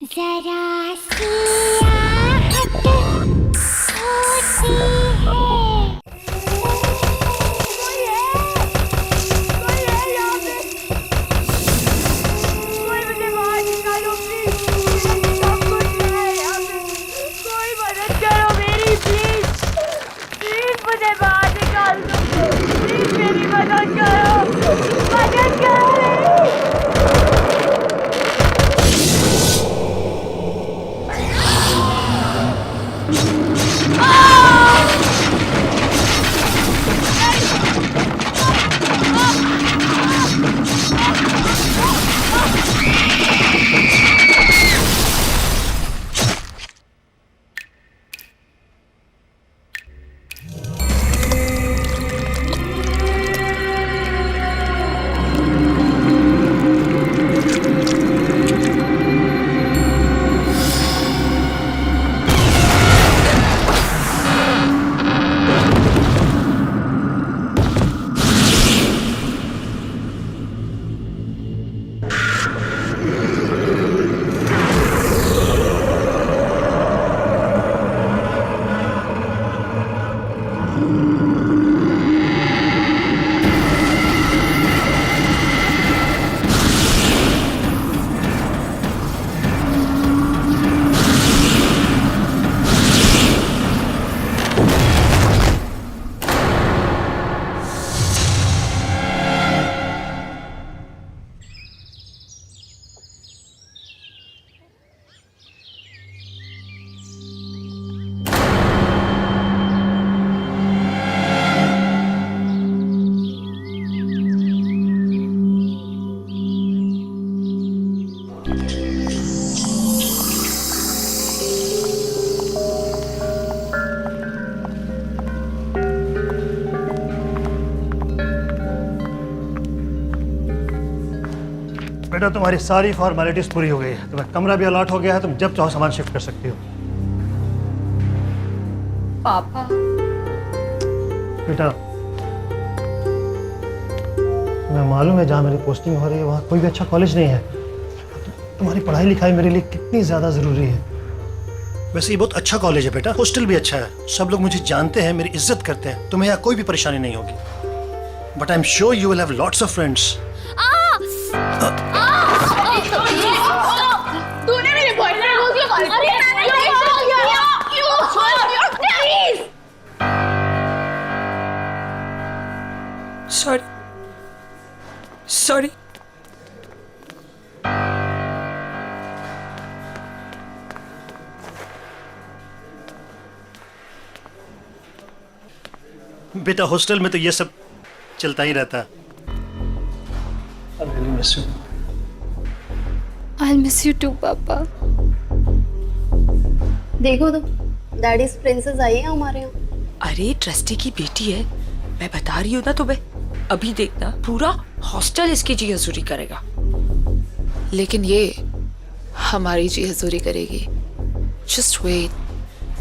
जरा सी आहट होती है। कोई है यहाँ पे? कोई मुझे बाहर निकालो प्लीज। सब कुछ है यहाँ पे। कोई मदद करो मेरी प्लीज। प्लीज मुझे बाहर निकाल दो। प्लीज मेरी मदद करो। मदद करो मेरी। बेटा तुम्हारी सारी फॉर्मेलिटीज पूरी हो गई है। तुम्हें कमरा भी अलॉट हो गया है। तुम जब चाहो सामान शिफ्ट कर सकती हो। पापा बेटा तुम्हें मालूम है जहाँ मेरी पोस्टिंग हो रही है वहाँ कोई भी अच्छा कॉलेज नहीं है। तुम्हारी पढ़ाई लिखाई मेरे लिए कितनी ज़्यादा ज़रूरी है। वैसे ये बहुत अच्छा कॉलेज है बेटा। हॉस्टल भी अच्छा है। सब लोग मुझे जानते हैं, मेरी इज्जत करते हैं। तुम्हें यहाँ कोई भी परेशानी नहीं होगी। But I am sure you will have lots of friends. तूने मेरे बॉयफ्रेंड को क्यों कॉल किया? Sorry sorry. बेटा हॉस्टल में तो ये सब चलता ही रहता है। I'll miss you too, पापा। देखो तो डैडीज प्रिंसेस आई है हमारे यहाँ। अरे ट्रस्टी की बेटी है, मैं बता रही हूँ ना तुम्हें। अभी देखना पूरा हॉस्टल इसकी जी हजूरी करेगा। लेकिन ये हमारी जी हजूरी करेगी। Just wait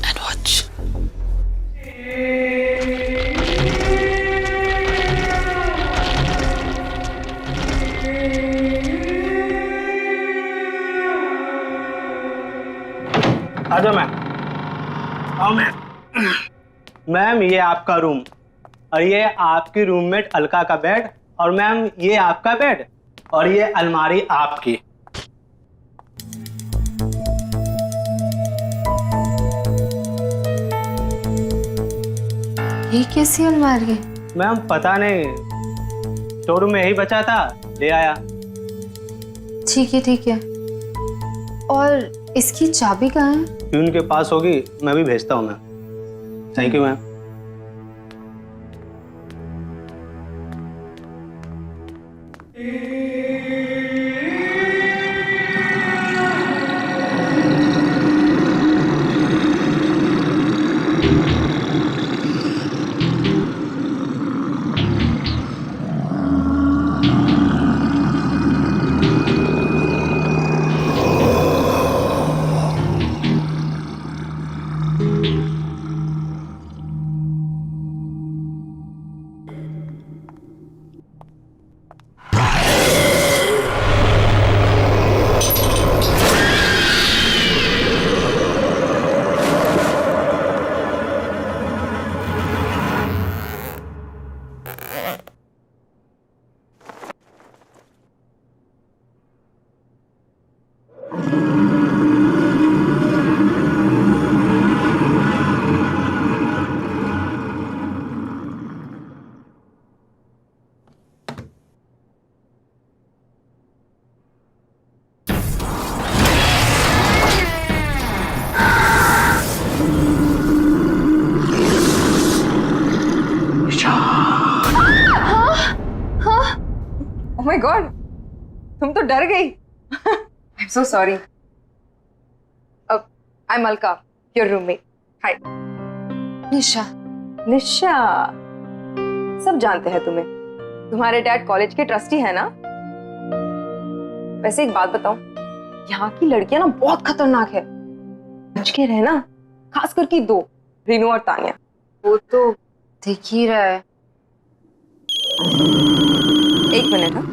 and watch. आजा मैम। आओ मैम। मैम ये आपका रूम और ये आपकी रूममेट अलका का बेड और मैम ये आपका बेड और ये अलमारी आपकी। ये कैसी अलमारी है? मैम पता नहीं, स्टोर रूम में यही बचा था, ले आया। ठीक है ठीक है। और इसकी चाबी कहाँ है? प्यून के पास होगी, मैं भी भेजता हूँ ma'am. Thank you ma'am. God, तुम तो डर गई। I am so sorry. I am Alka, your roommate. Hi. Nisha. Nisha, सब जानते हैं तुम्हें। तुम्हारे डैड कॉलेज के ट्रस्टी है ना? वैसे एक बात बताओ, यहाँ की लड़कियां ना बहुत खतरनाक है। बच के रहना, खास करके दो, रीनू और तानिया। वो तो दिख ही रहा है। एक मिनट। हाँ,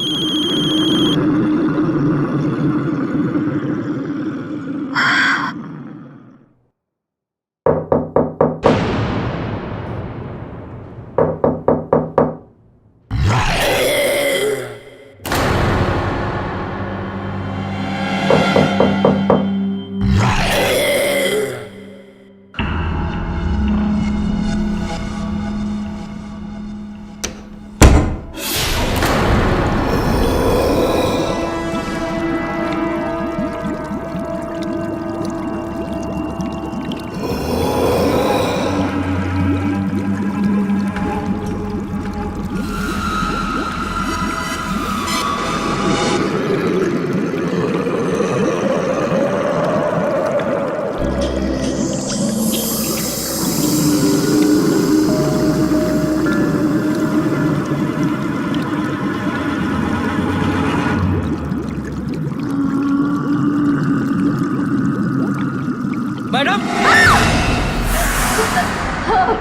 मैडम,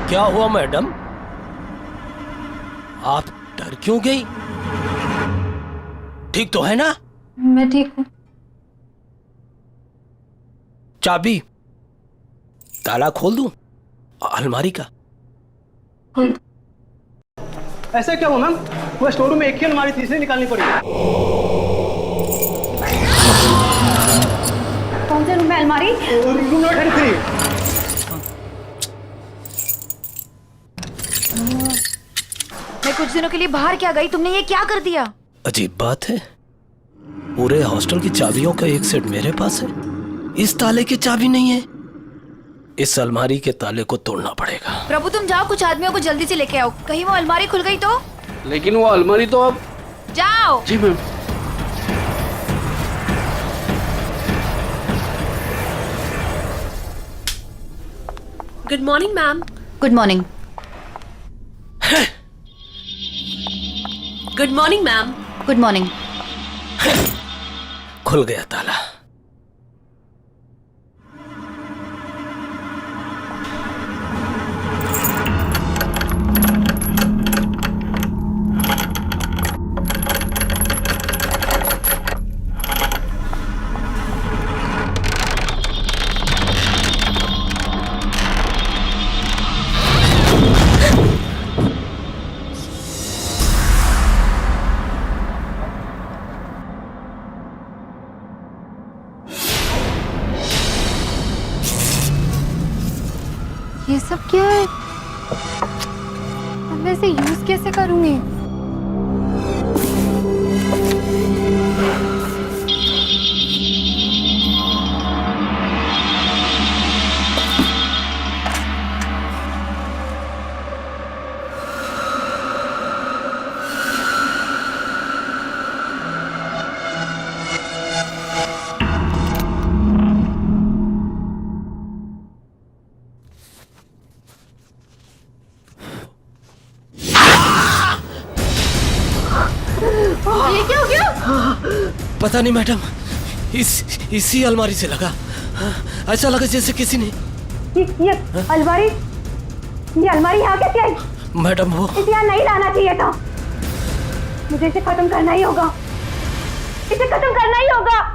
क्या हुआ मैडम? आप डर क्यों गई? ठीक तो है ना? मैं ठीक हूँ। चाबी, ताला खोल दूं अलमारी का? ऐसा क्या हुआ मैम? वो स्टोर रूम में एक ही अलमारी थी, इसे निकालनी पड़ी। कौन से रूम में अलमारी? Room number 33। मैं कुछ दिनों के लिए बाहर क्या गई, तुमने ये क्या कर दिया? अजीब बात है, पूरे हॉस्टल की चाबियों का एक सेट मेरे पास है, इस ताले की चाबी नहीं है। इस अलमारी के ताले को तोड़ना पड़ेगा। प्रभु तुम जाओ, कुछ आदमियों को जल्दी से लेके आओ, कहीं वो अलमारी खुल गई तो। लेकिन वो अलमारी तो अब। जाओ। जी ma'am. Good morning ma'am. Good morning. Good morning ma'am. Good morning. खुल गया ताला। ये सब क्या है? अब मैं इसे यूज कैसे करूंगी? ये क्या हो गया? पता नहीं मैडम, इसी अलमारी से लगा। ऐसा लगा जैसे किसी ने। ये अलमारी, ये अलमारी यहाँ कैसे आई? मैडम वो इसे यहाँ नहीं लाना चाहिए था। मुझे इसे खत्म करना ही होगा, इसे खत्म करना ही होगा।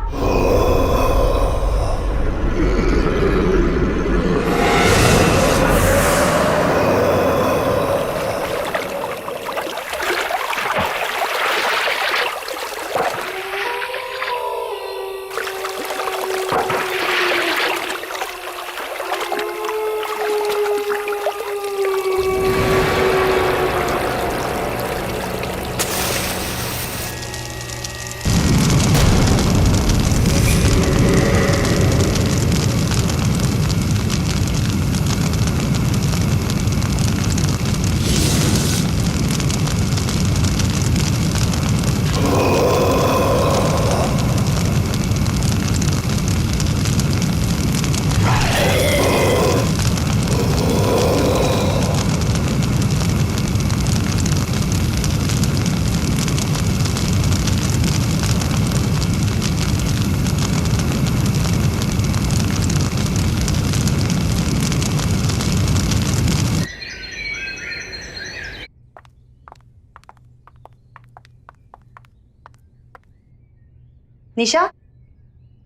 निशा,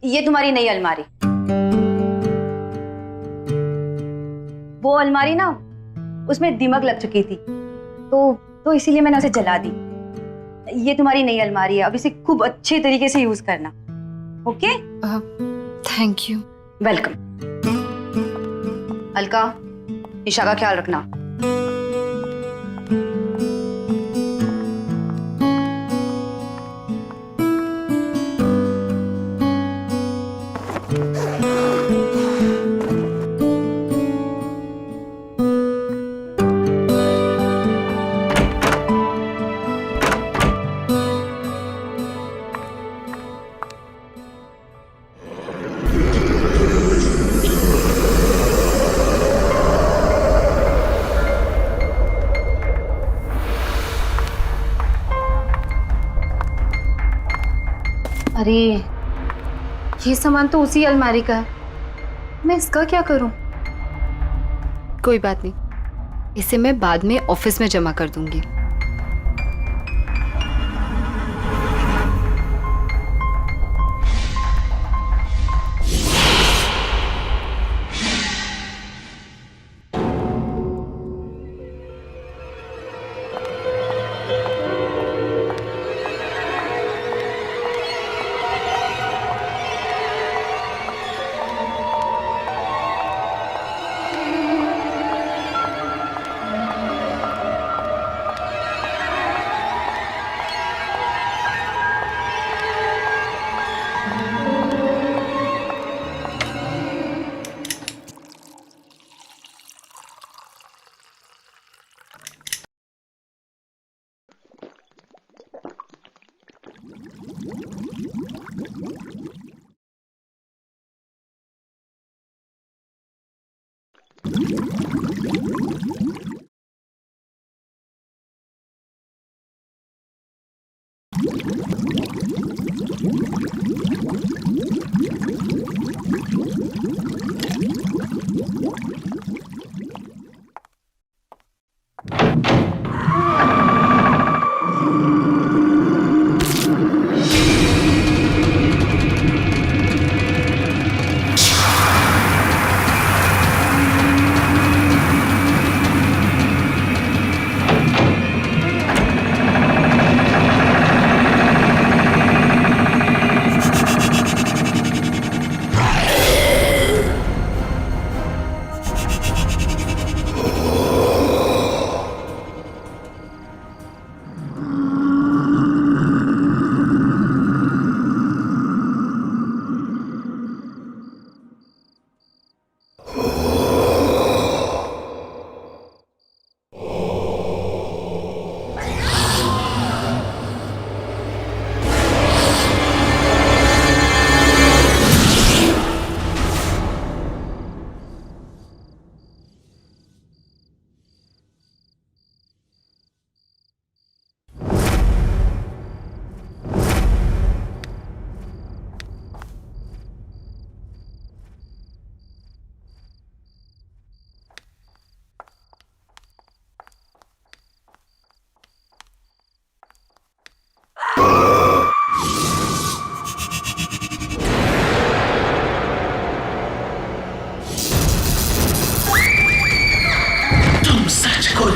ये तुम्हारी नई अलमारी। वो अलमारी ना, उसमें दीमक लग चुकी थी, तो इसीलिए मैंने उसे जला दी। ये तुम्हारी नई अलमारी है, अब इसे खूब अच्छे तरीके से यूज करना। Okay? Thank you. Welcome. Alka, Nisha का ख्याल रखना। अरे, ये सामान तो उसी अलमारी का है, मैं इसका क्या करूं? कोई बात नहीं, इसे मैं बाद में ऑफिस में जमा कर दूंगी।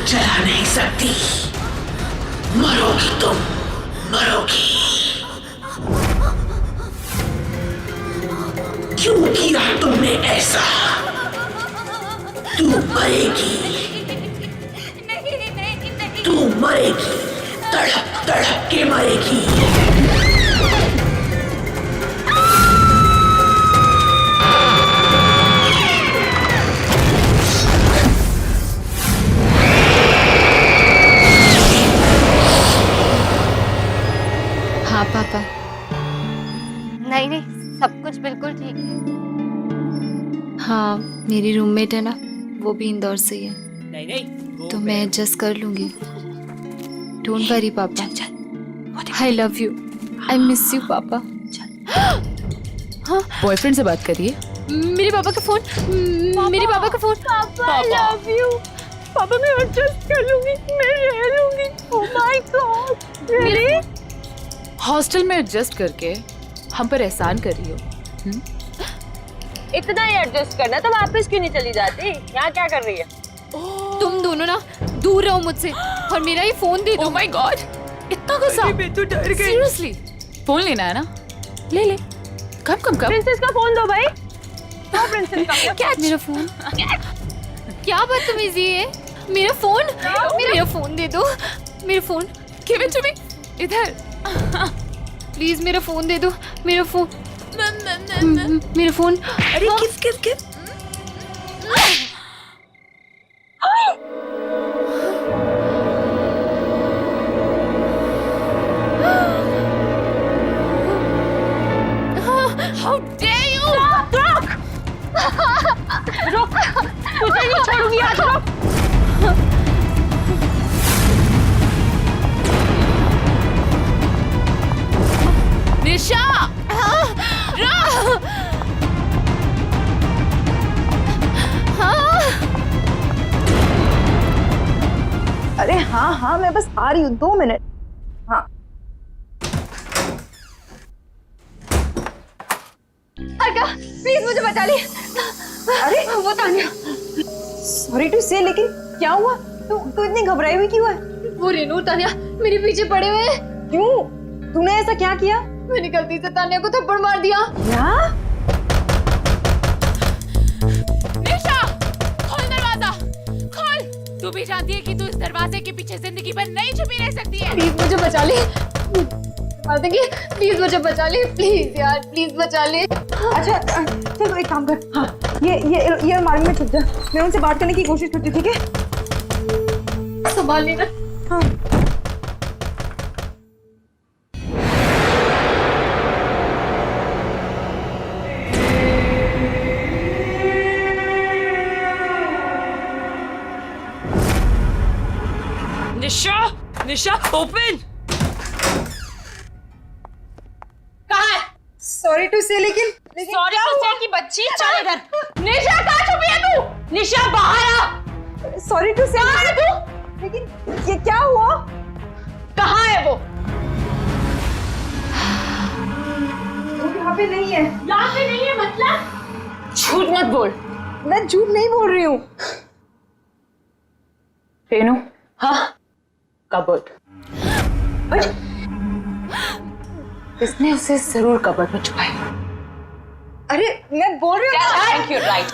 जला नहीं सकती, मरोगी तुम, मरोगी। क्यों किया तुमने ऐसा? तू मरेगी, तू मरेगी, तड़प तड़प के मरेगी। हाँ पापा। नहीं नहीं, सब कुछ बिल्कुल ठीक है। हाँ, मेरी रूममेट है ना, वो भी इंदौर से ही है। नहीं नहीं, तो मैं एडजस्ट कर लूंगी। डोंट वरी पापा, I love you, I miss you पापा। हाँ, बॉयफ्रेंड से बात करिए। मेरे पापा का फोन, मेरे पापा का फोन। पापा आई लव यू। पापा मैं एडजस्ट कर लूंगी, मैं रह लूंगी। Oh my God, really? Hostel में एडजस्ट करके हम पर एहसान कर रही हो। इतना ही एडजस्ट करना तो वापस क्यों नहीं चली जाती? यहाँ क्या कर रही है? तुम दोनों ना दूर रहो मुझसे और मेरा ये फोन दे दो। ओह माय गॉड, इतना गुस्सा? मैं तो डर गई। सीरियसली फोन लेना है ना? ले ले, कम कम कम। प्रिंसेस का फोन दो भाई। दो प्रिंसेस का। क्या मेरा फोन? क्या बदतमीजी है? मेरा फोन, मेरा फोन दे दो। मेरा phone, give it to me. इधर प्लीज मेरा फोन दे दो। मेरा फोन, मेरा फोन। अरे किस किस किस हाउ डेयर यू! रुक, तुझे नहीं छोड़ूंगी आज। रुक। निशा! अरे हाँ हाँ, मैं बस आ रही हूँ, 2 मिनट। हाँ अर्का प्लीज मुझे बचा ले। अरे वो तान्या। सॉरी टू से, लेकिन क्या हुआ? तू इतनी घबराई हुई क्यों है? वो रेनू तान्या मेरे पीछे पड़े हुए हैं। क्यों? तूने ऐसा क्या किया? मैंने गलती से तान्या को थप्पड़ मार दिया। क्या? निशा, खोल दरवाजा, खोल। तू भी जानती है कि तू इस दरवाजे के पीछे जिंदगी भर नहीं छुपी रह सकती है। प्लीज मुझे बचा ले। मार देंगे, प्लीज मुझे बचा ले। प्लीज यार, प्लीज बचा ले। अच्छा चलो एक काम कर, हाँ ये अलमारी में छुप जा, मैं उनसे बात करने की कोशिश करती हूँ, ठीक है? संभाल लेना। हाँ। निशा, निशा ओपन। कहाँ है? सॉरी टू से, लेकिन सॉरी टू से की बच्ची, चल इधर। निशा कहाँ छुपी है तू? निशा बाहर आ। सॉरी टू से, कहाँ है तू? लेकिन ये क्या हुआ? कहाँ है वो? यहाँ पे नहीं है। यहाँ पे नहीं है मतलब? झूठ मत बोल। मैं झूठ नहीं बोल रही हूँ। रेनू, हाँ कबर्ड। इसने उसे जरूर कबर्ड में छुपाया। अरे मैं बोल रही हूँ। Thank you, right.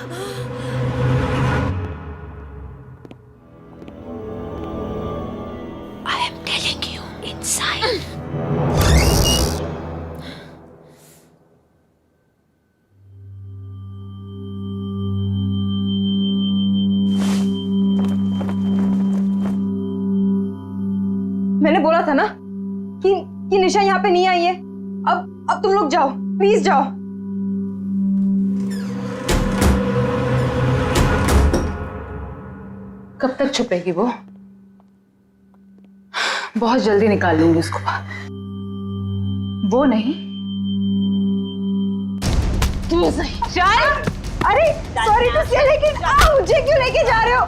I am telling you inside. मैंने बोला था ना कि निशा यहाँ पे नहीं आई है। अब तुम लोग जाओ, प्लीज जाओ। कब तक छुपेगी वो? बहुत जल्दी निकाल लूंगी उसको बाहर। वो नहीं, तू नहीं। चल। अरे सॉरी टू से, लेकिन मुझे क्यों लेके जा रहे हो?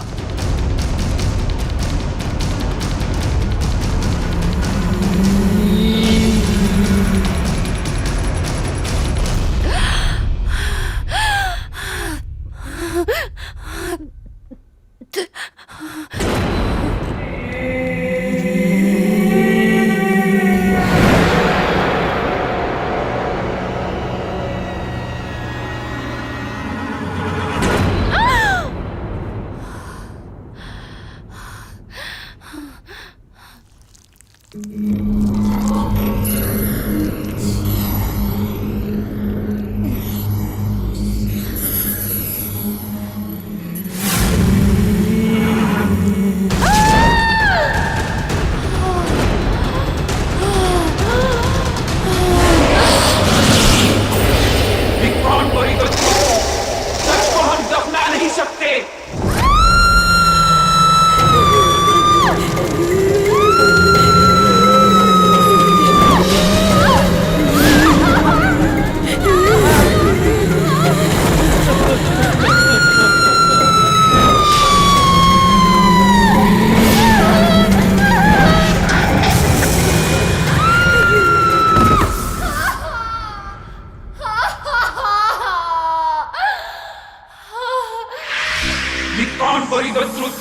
डोंट वरी द ट्रुथ,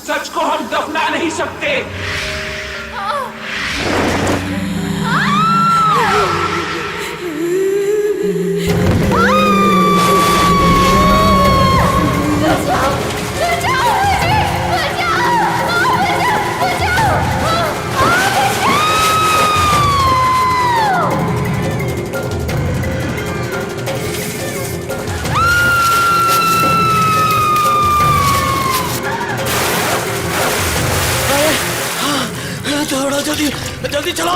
सच को हम दफना नहीं सकते। थोड़ा जल्दी जल्दी चलो।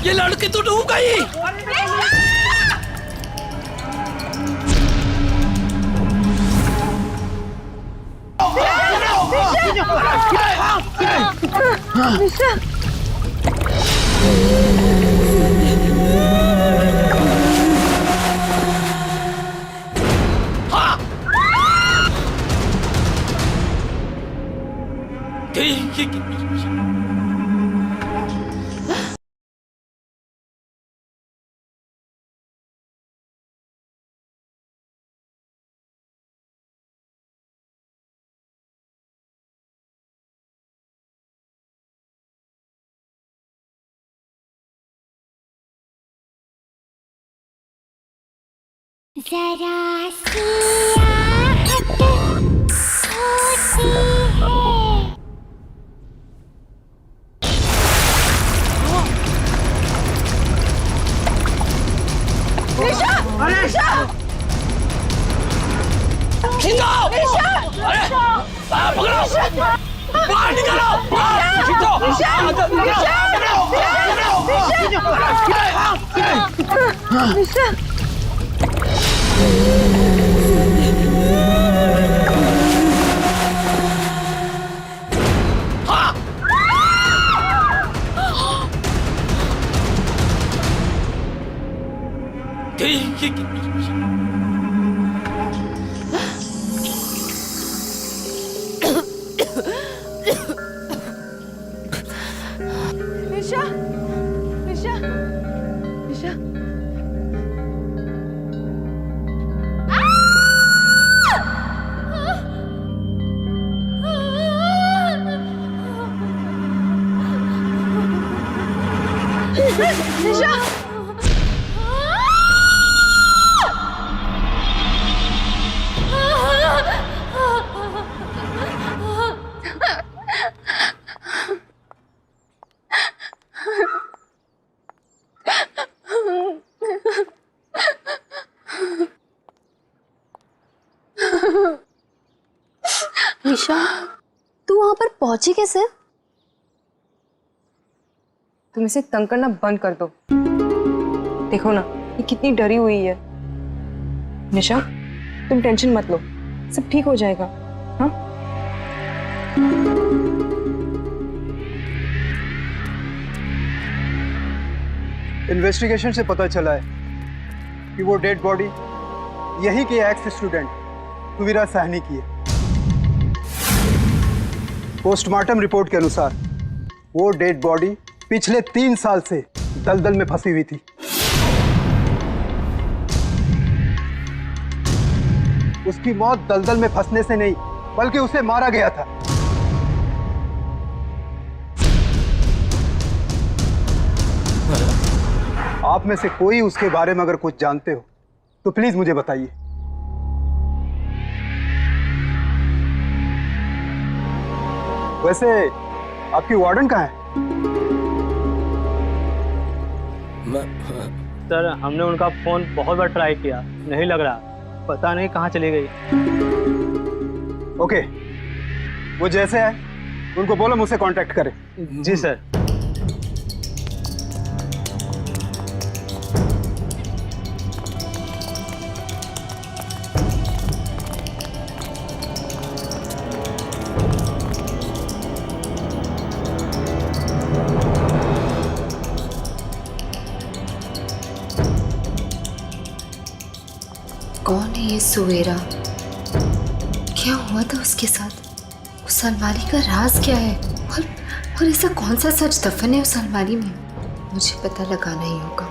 ये लड़की तो डूब गई। जरा सी आहट होती है। निशा! निशा! खींचो! अरे पकड़ो! बाहर निकालो! खींचो! निशा! निशा! निशा! निशा! निशा! निशा, तू वहां पर पहुंची कैसे? तुम इसे तंग करना बंद कर दो। देखो ना, ये कितनी डरी हुई है। निशा, तुम टेंशन मत लो, सब ठीक हो जाएगा। हाँ? इन्वेस्टिगेशन से पता चला है कि वो डेड बॉडी यही के एक्स स्टूडेंट तुविरा साहनी की है। पोस्टमार्टम रिपोर्ट के अनुसार वो डेड बॉडी पिछले 3 साल से दलदल में फंसी हुई थी। उसकी मौत दलदल में फंसने से नहीं, बल्कि उसे मारा गया था। आप में से कोई उसके बारे में अगर कुछ जानते हो तो प्लीज मुझे बताइए। वैसे आपकी वार्डन कहाँ है? सर, हमने उनका फोन बहुत बार ट्राई किया, नहीं लग रहा, पता नहीं कहाँ चली गई। ओके, वो जैसे है उनको बोलो मुझसे कांटेक्ट करें। जी सर। कौन है ये सुवेरा? क्या हुआ था उसके साथ? उस अलमारी का राज क्या है? और ऐसा कौन सा सच दफन है उस अलमारी में? मुझे पता लगाना ही होगा।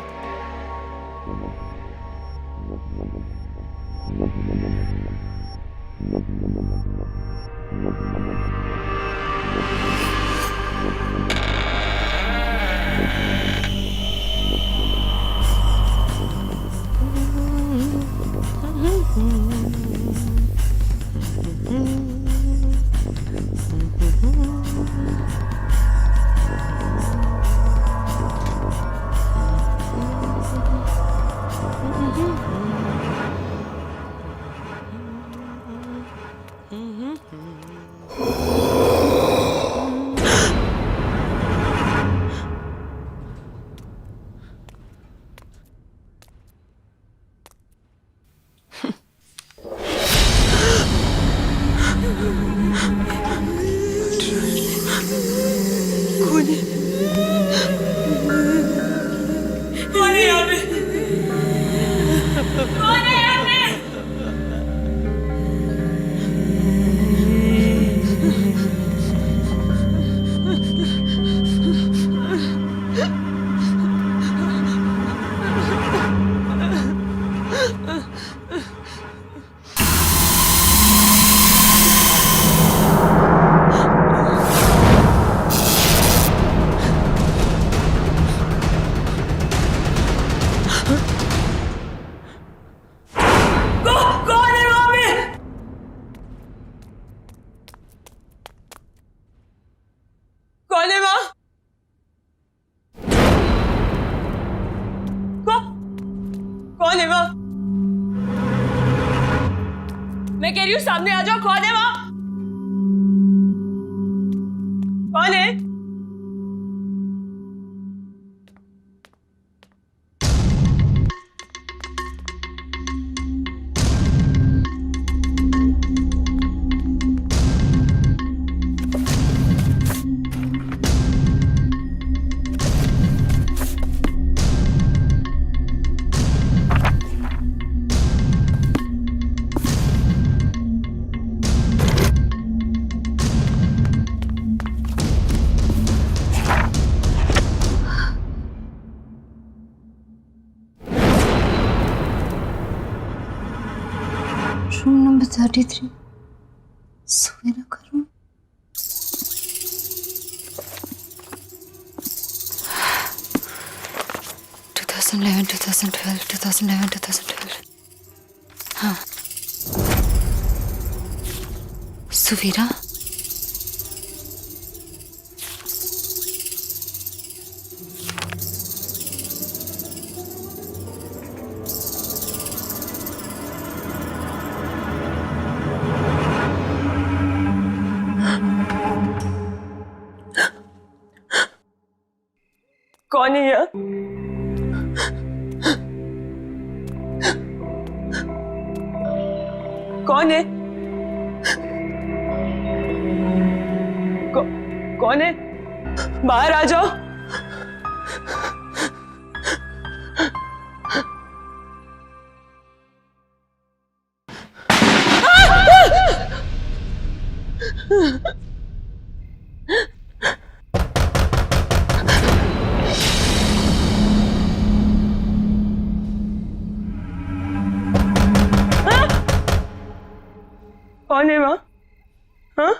कौन है वहां? कौन है वहां? मैं कह रही हूँ सामने आ जाओ, कौन है वहां? कौन है? रूम नंबर 33 सवेरा का रूम। हाँ, सुवीरा। कौन है यह? कौन है? कौन है? बाहर आ जाओ। कौन है वहां? हाँ?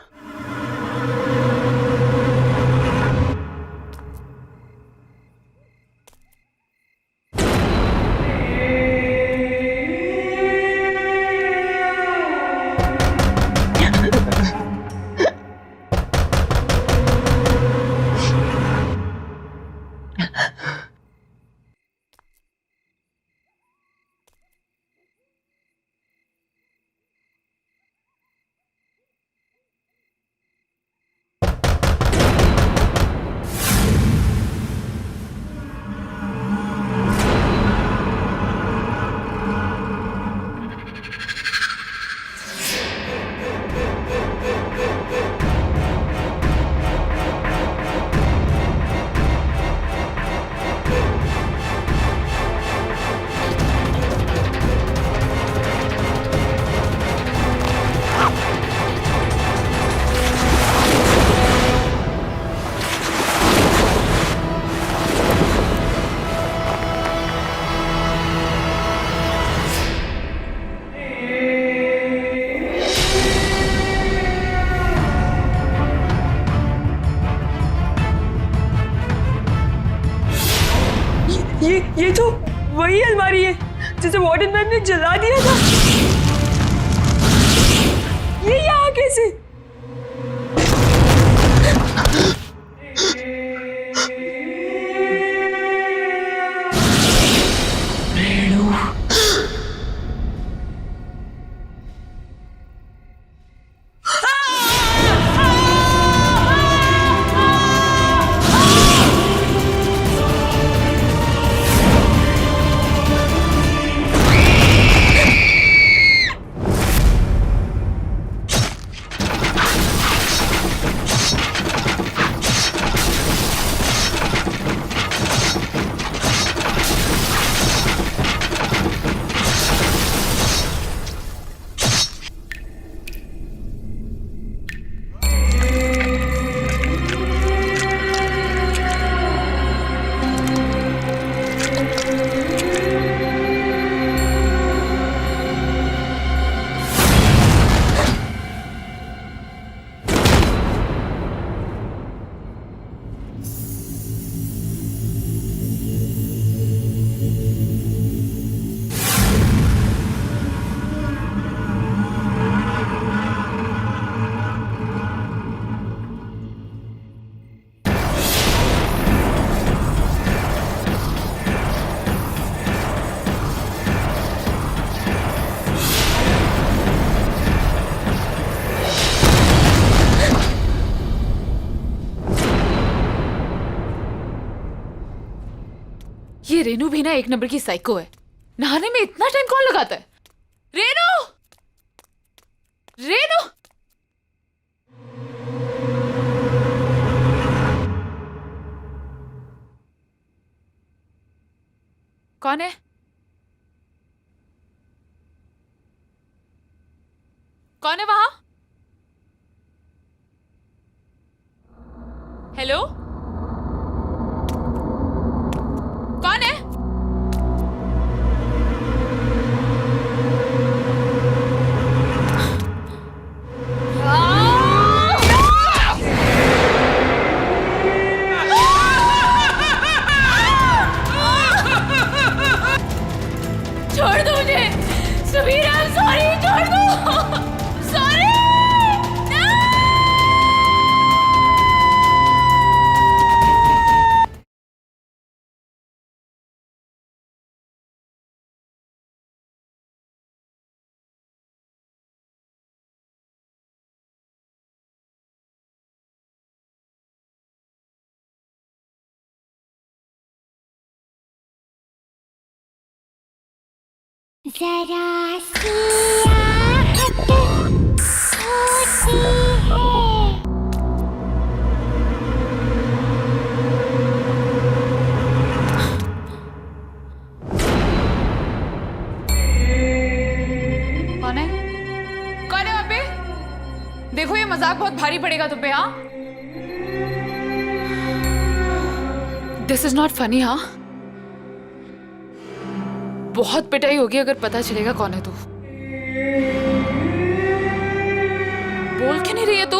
ये तो वही अलमारी है जिसे वार्डन मैम ने जला दिया था। ये यहाँ कैसे? ये रेनू भी ना एक नंबर की साइको है। नहाने में इतना टाइम कौन लगाता है? रेनू, रेनू, कौन है? कौन है वहां? हेलो, कौन है? छोड़ दो मुझे, सुबीरा, सॉरी, छोड़ दो, सॉरी। जरा सी आहट होती है। कौन है? कौन है वहां पे? देखो ये मजाक बहुत भारी पड़ेगा तुम पे। हाँ, दिस इज नॉट फनी। हाँ, बहुत पिटाई होगी अगर पता चलेगा कौन है तू। बोल क्यों नहीं रही है तू?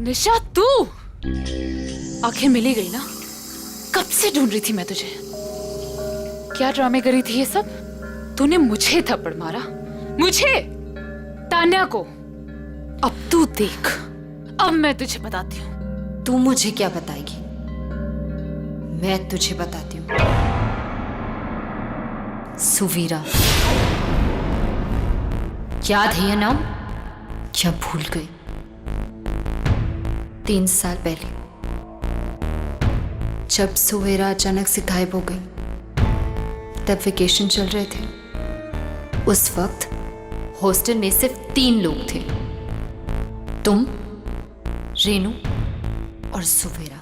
निशा, तू आखिर मिल ही गई ना। कब से ढूंढ रही थी मैं तुझे। क्या ड्रामे करी थी ये सब? तूने मुझे थप्पड़ मारा, मुझे, तान्या को। अब तू देख, अब मैं तुझे बताती हूँ। तू मुझे क्या बताएगी? मैं तुझे बताती हूँ। सुवीरा, याद है ये नाम? क्या भूल गई? 3 साल पहले जब सुवीरा अचानक से गायब हो गई, तब वेकेशन चल रहे थे। उस वक्त हॉस्टल में सिर्फ 3 लोग थे, तुम, रेनू और सुवीरा।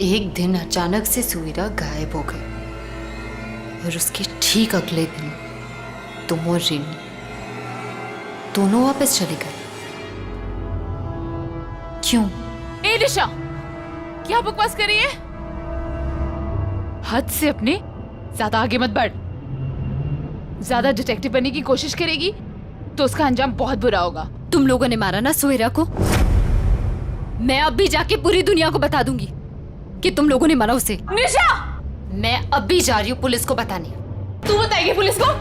एक दिन अचानक से सुवीरा गायब हो गई और उसके ठीक अगले दिन तुम और रेनू दोनों वापस चले गए। क्यों? ए निशा, क्या बकवास कर रही है? हद से अपने ज्यादा आगे मत बढ़। ज्यादा डिटेक्टिव बनने की कोशिश करेगी तो उसका अंजाम बहुत बुरा होगा। तुम लोगों ने मारा ना सुहेरा को, मैं अब भी जाके पूरी दुनिया को बता दूंगी कि तुम लोगों ने मारा उसे। निशा, मैं अब भी जा रही हूँ पुलिस को बताने। तू बताएगी पुलिस को?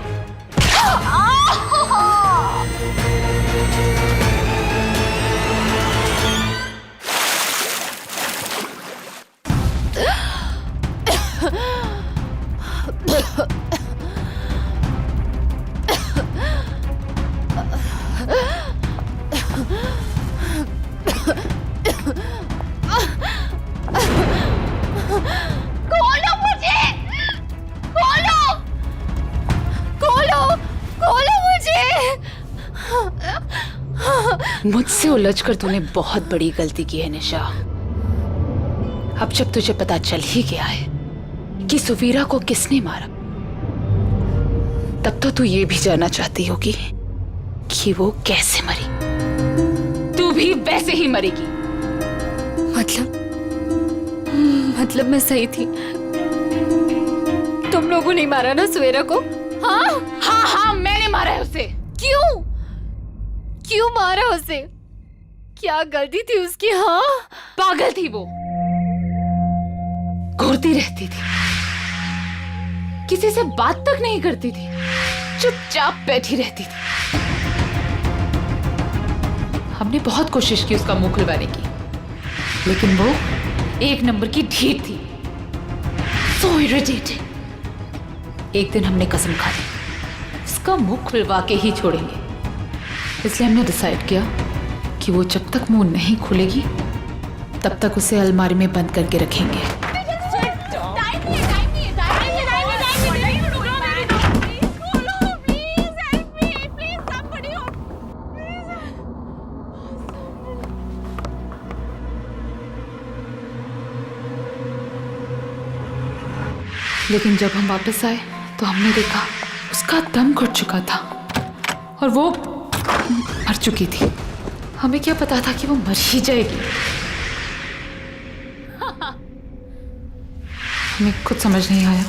खोलो मुझे, खोलो, खोलो, खोलो मुझे। मुझसे उलझकर तूने बहुत बड़ी गलती की है निशा। अब जब तुझे पता चल ही गया है कि सुवीरा को किसने मारा, तब तो तू ये भी जानना चाहती होगी कि वो कैसे मरी। तू भी वैसे ही मरेगी। मतलब मैं सही थी? तुम लोगों ने मारा ना सुहेरा को? हाँ हाँ हाँ, मैंने मारा है उसे। क्यों? क्यों मारा उसे? क्या गलती थी उसकी? हाँ, पागल थी वो, घूरती रहती थी, किसी से बात तक नहीं करती थी, चुपचाप बैठी रहती थी। हमने बहुत कोशिश की उसका मुंह खुलवाने की, लेकिन वो एक नंबर की ढीठ थी। So irritating। एक दिन हमने कसम खा ली उसका मुंह खुलवा के ही छोड़ेंगे, इसलिए हमने डिसाइड किया कि वो जब तक मुंह नहीं खुलेगी तब तक उसे अलमारी में बंद करके रखेंगे। लेकिन जब हम वापस आए तो हमने देखा उसका दम घुट चुका था और वो मर चुकी थी। हमें क्या पता था कि वो मर ही जाएगी। हमें कुछ समझ नहीं आया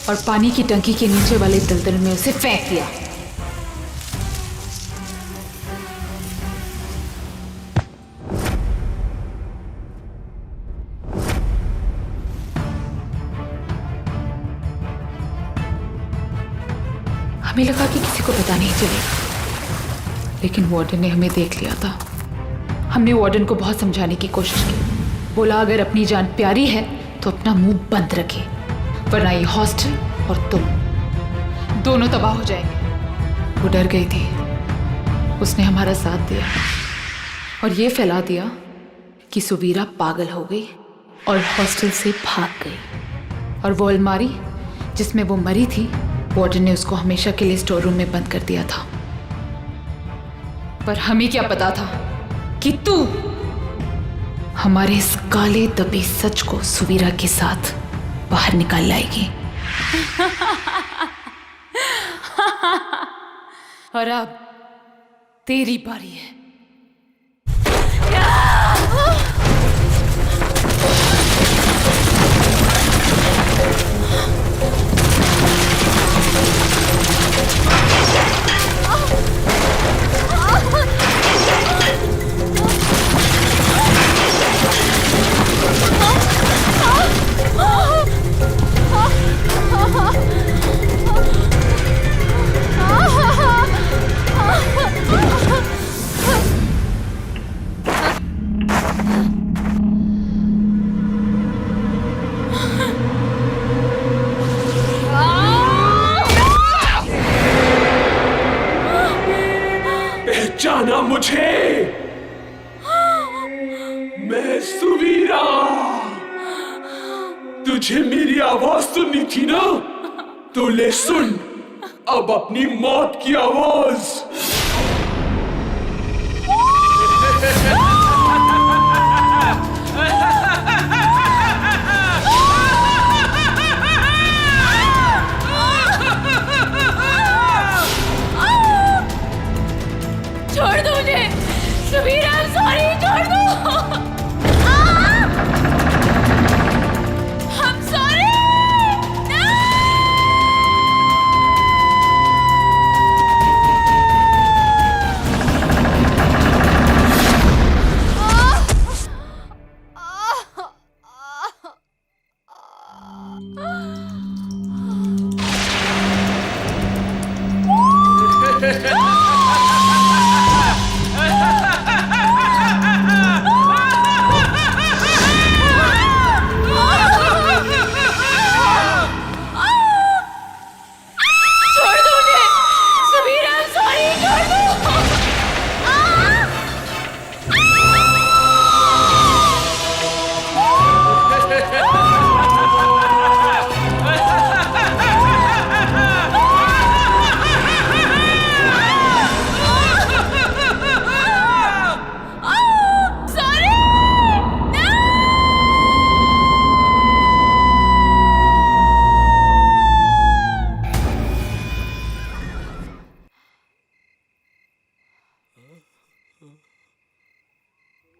और पानी की टंकी के नीचे वाले दलदल में उसे फेंक दिया। हमें लगा कि किसी को पता नहीं चलेगा, लेकिन वार्डन ने हमें देख लिया था। हमने वार्डन को बहुत समझाने की कोशिश की। बोला अगर अपनी जान प्यारी है तो अपना मुंह बंद रखे, वरना ये हॉस्टल और तुम दोनों तबाह हो जाएंगे। वो डर गई थी, उसने हमारा साथ दिया और ये फैला दिया कि सुवीरा पागल हो गई और हॉस्टल से भाग गई। और वो अलमारी जिसमें वो मरी थी, वार्डन ने उसको हमेशा के लिए स्टोर रूम में बंद कर दिया था। पर हमें क्या पता था कि तू हमारे इस काले दबे सच को सुवीरा के साथ बाहर निकाल लाएगी। और अब तेरी बारी है। पहचाना मुझे? मैं सुवीरा। तुझे मेरी आवाज सुननी थी ना, तो ले सुन अब अपनी मौत की आवाज। छोड़ दो मुझे सुवीरा, सॉरी, छोड़ दो। I'm sorry। छोड़ दो उन्हें। समीरा, सॉरी, छोड़ दो।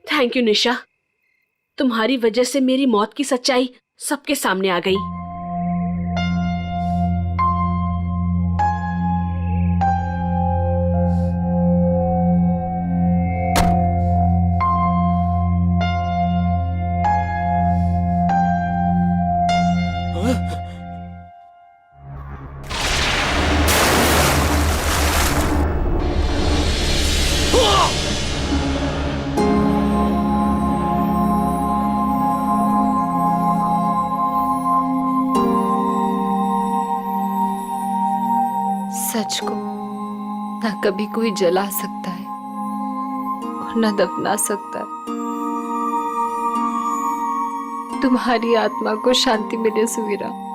थैंक यू निशा, तुम्हारी वजह से मेरी मौत की सच्चाई सबके सामने आ गई। सच को ना कभी कोई जला सकता है और ना दफना सकता है। तुम्हारी आत्मा को शांति मिले सुवीरा।